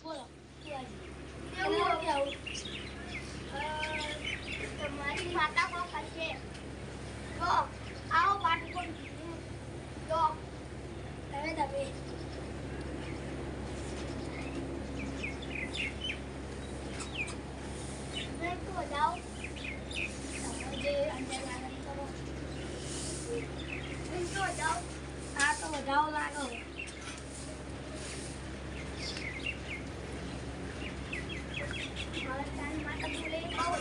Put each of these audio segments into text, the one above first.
બોલો એવું કેવું તમારી માતા કો કરશે તો આવો પાઠ કોણ તો તમે તમે મેં તો જાઓ જે અંદર લાગે કરો મેં તો જાઓ આ તો વધાવો લાગો મારા તારી માતા બોલે આવો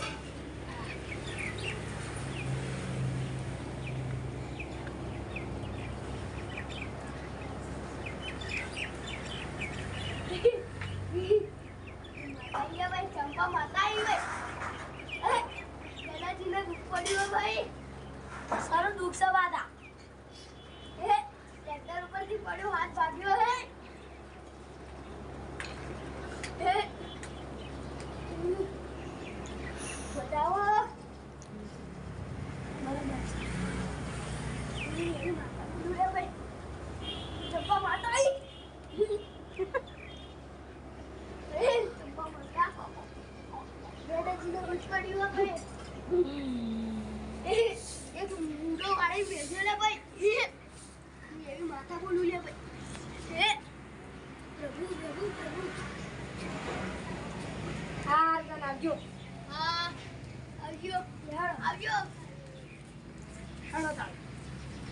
भैया भाई चंपा माता आई भाई दादाजी ने दुख पड़ी हो भाई સારું દુઃખ સવાદા ट्रैक्टर ऊपर થી પડ્યો હાથ ભાગ્યો હે बताओ दूल्हे भाई चंपा माता आई चंपा माता दादाजी ने कुछ पड़ी हुआ भाई एक मुंडो गाड़ी भेजो ले भाई ये भी माता बोलू